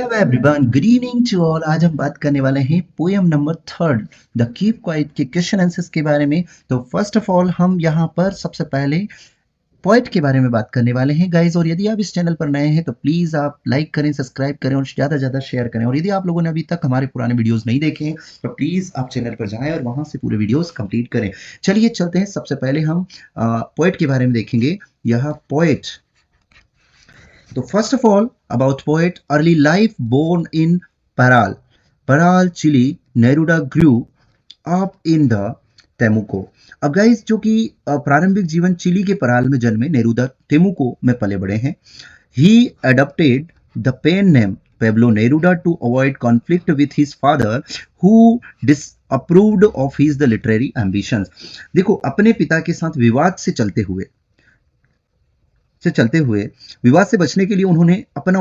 Hello everyone, good evening to all. आज हम बात करने वाले हैं poem number third the keep quiet के क्वेश्चन आंसर्स के बारे में। तो फर्स्ट ऑफ ऑल हम यहाँ पर सबसे पहले पोएट के बारे में बात करने वाले हैं गाइज। और यदि आप इस चैनल पर नए हैं तो प्लीज़ आप लाइक करें, सब्सक्राइब करें और ज़्यादा से ज़्यादा शेयर करें। और यदि आप लोगों ने अभी तक हमारे पुराने वीडियोस नहीं देखे हैं तो प्लीज़ आप चैनल पर जाएं और वहाँ से पूरे वीडियोस कंप्लीट करें। चलिए चलते हैं। सबसे पहले हम पोएट के बारे में देखेंगे। यह पोएट, तो first of all about poet, early life born in Parral, Parral, Chile, Neruda grew up in the Temuco. अब गाइस, जो कि प्रारंभिक जीवन चिली के पराल में जन्मे नेरूदा तेमुको में पले बड़े हैं। ही adopted the pen name Pablo Neruda to avoid conflict with his father who disapproved of his the literary ambitions। देखो, अपने पिता के साथ विवाद से चलते हुए विवाद से बचने के लिए उन्होंने अपना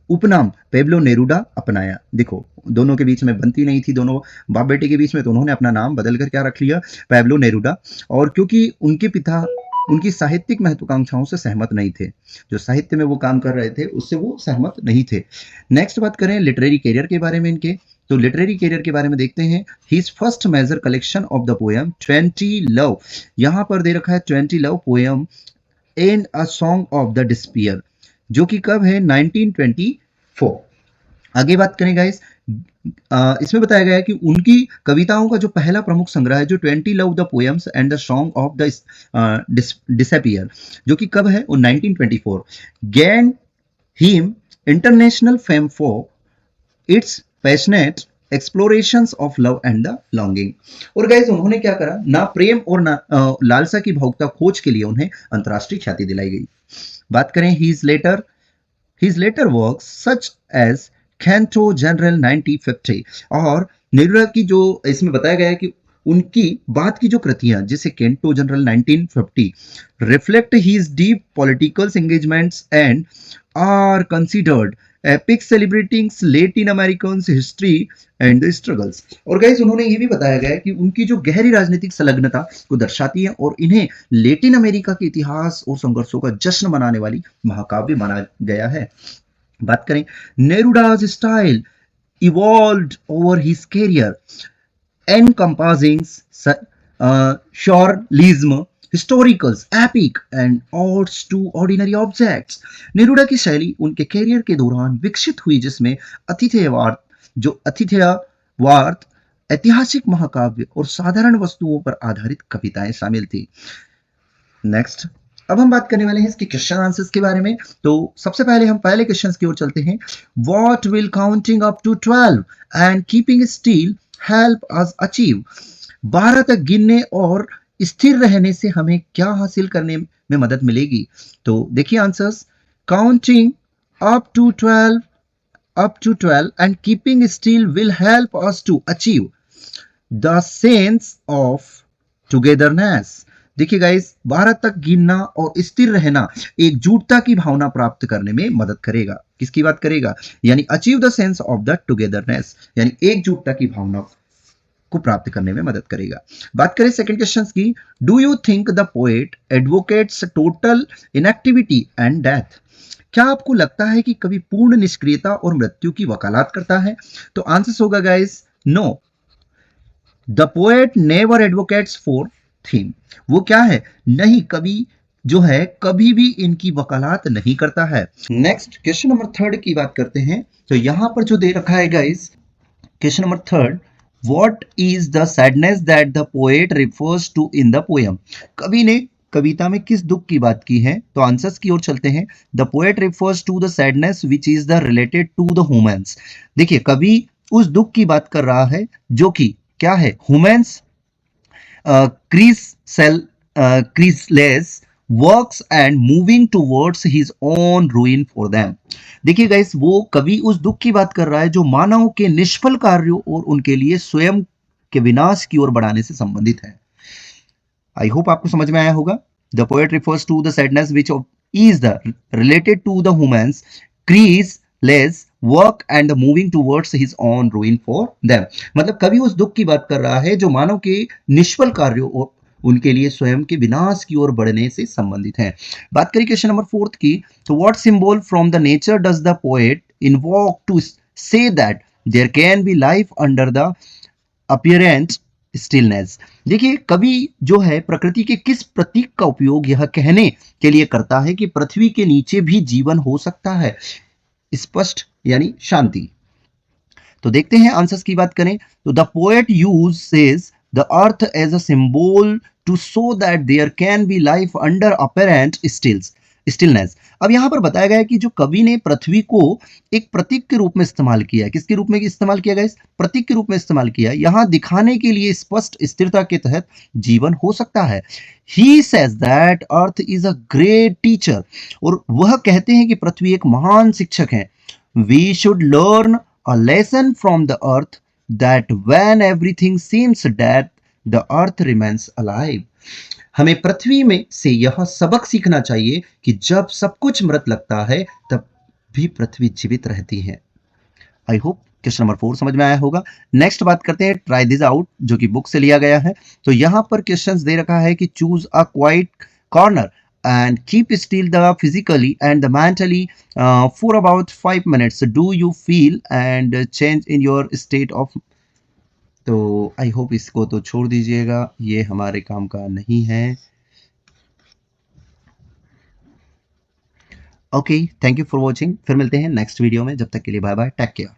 उपनाम पेब्लो नेरूडा अपनाया। देखो, दोनों के बीच में बनती नहीं थी, दोनों बाप बेटे के बीच में, तो उन्होंने अपना नाम बदल कर क्या रख लिया, पेब्लो नेरूडा। और क्योंकि उनके पिता उनकी साहित्यिक महत्वाकांक्षाओं से सहमत नहीं थे, जो साहित्य में वो काम कर रहे थे उससे वो सहमत नहीं थे। नेक्स्ट बात करें लिटरेरी कैरियर के बारे में इनके, तो लिटरेरी कैरियर के बारे में देखते हैं। His first major collection of the poem 20 love, यहाँ पर दे रखा है 20 love poem and a song of the despair, जो कि कब है, 1924। आगे बात करें गाइस, इसमें बताया गया है कि उनकी कविताओं का जो पहला प्रमुख संग्रह है, जो 20 love the poems and the song of the disappear, जो कि कब है, 1924, gain him international fame for its passionate explorations of love and the longing. और गाइस, उन्होंने क्या करा, ना प्रेम और ना लालसा की भावुकता खोज के लिए उन्हें अंतर्राष्ट्रीय ख्याति दिलाई गई। बात करें his later works such as Canto General 1950, और नेरुदा की जो इसमें बताया गया है कि उनकी बाद की जो कृतियां, जैसे Canto General 1950, reflect his deep political engagements and are considered epic celebrating Latin American history and the struggles. और गाइस, उन्होंने ये भी बताया गया है कि उनकी जो गहरी राजनीतिक संलग्नता को दर्शाती है और इन्हें लेटिन अमेरिका के इतिहास और संघर्षों का जश्न मनाने वाली महाकाव्य माना गया है। बात करें Neruda's style evolved over his career encompassing surrealism, historicals, epic and odes to ordinary objects। नेरूडा की शैली उनके कैरियर के दौरान विकसित हुई, जिसमें अतिथ्यवार्थ, ऐतिहासिक महाकाव्य और साधारण वस्तुओं पर आधारित कविताएं शामिल थी। नेक्स्ट, अब हम बात करने वाले हैं इसके क्वेश्चन आंसर्स के बारे में। तो सबसे पहले हम पहले क्वेश्चन की ओर चलते हैं। What will counting up to 12 and keeping still help us achieve? 12 तक गिनने और स्थिर रहने से हमें क्या हासिल करने में मदद मिलेगी? तो देखिए answers, counting up to 12 and keeping still will help us to achieve the sense of togetherness। देखिए गाइस, 12 तक गिनना और स्थिर रहना एकजुटता की भावना प्राप्त करने में मदद करेगा। किसकी बात करेगा? यानी achieve the sense of the togetherness, यानी एकजुटता की भावना को प्राप्त करने में मदद करेगा। बात करें सेकंड क्वेश्चन की, do you think the poet advocates total inactivity and death? क्या आपको लगता है कि कवि पूर्ण निष्क्रियता और मृत्यु की वकालत करता है? तो आंसर होगा guys, no, the poet never advocates for theme. वो क्या है? नहीं, कवि जो है कभी भी इनकी वकालत नहीं करता है। नेक्स्ट, क्वेश्चन नंबर थर्ड की बात करते हैं। तो यहां पर जो दे रखा है guys, question number third, what is the sadness that the poet refers to in the poem? कवि ने कविता में किस दुख की बात की है? तो आंसर्स की ओर चलते हैं। The poet refers to the sadness which is the related to the humans. देखिए, कवि उस दुख की बात कर रहा है जो कि क्या है, humans ceaseless works and moving towards his own ruin for them. देखिए गाइस, वो कवि उस दुख की बात कर रहा है जो मानव के निष्फल कार्यों और उनके लिए स्वयं के विनाश की ओर बढ़ाने से संबंधित है। आई होप आपको समझ में आया होगा। The poet refers to the sadness which is the related to the humans ceaseless work and moving towards his own ruin for them. मतलब कवि उस दुख की बात कर रहा है जो मानव के निष्फल कार्यों और उनके लिए स्वयं के विनाश की ओर बढ़ने से संबंधित है। बात करें क्वेश्चन नंबर फोर्थ की, तो what symbol from the nature does the poet invoke to say that there can be life under the appearance stillness. देखिए कवि जो है प्रकृति के किस प्रतीक का उपयोग यह कहने के लिए करता है कि पृथ्वी के नीचे भी जीवन हो सकता है? स्पष्ट यानी शांति। तो देखते हैं आंसर्स की बात करें तो the poet uses the earth as a symbol to show that there can be life under apparent stillness. अब यहां पर बताया गया है कि जो कवि ने पृथ्वी को एक प्रतीक के रूप में इस्तेमाल किया है। किसके रूप में इस्तेमाल किया गया? प्रतीक के रूप में इस्तेमाल किया, यहां दिखाने के लिए स्पष्ट स्थिरता के तहत जीवन हो सकता है। He says that earth is a great teacher, और वह कहते हैं कि पृथ्वी एक महान शिक्षक है। We should learn a lesson from the earth that when everything seems dead, the earth remains alive. हमें पृथ्वी में से यह सबक सीखना चाहिए कि जब सब कुछ मृत लगता है तब भी पृथ्वी जीवित रहती है। आई होप क्वेश्चन नंबर 4 समझ में आया होगा। नेक्स्ट बात करते हैं ट्राई दिस आउट, जो कि बुक से लिया गया है। तो यहां पर क्वेश्चंस दे रखा है कि choose a quite corner and keep still the physically and the mentally for about 5 minutes. Do you feel and change in your state of? तो आई होप इसको तो छोड़ दीजिएगा, ये हमारे काम का नहीं है। Okay, thank you for watching. फिर मिलते हैं नेक्स्ट वीडियो में, जब तक के लिए बाय बाय, टेक केयर।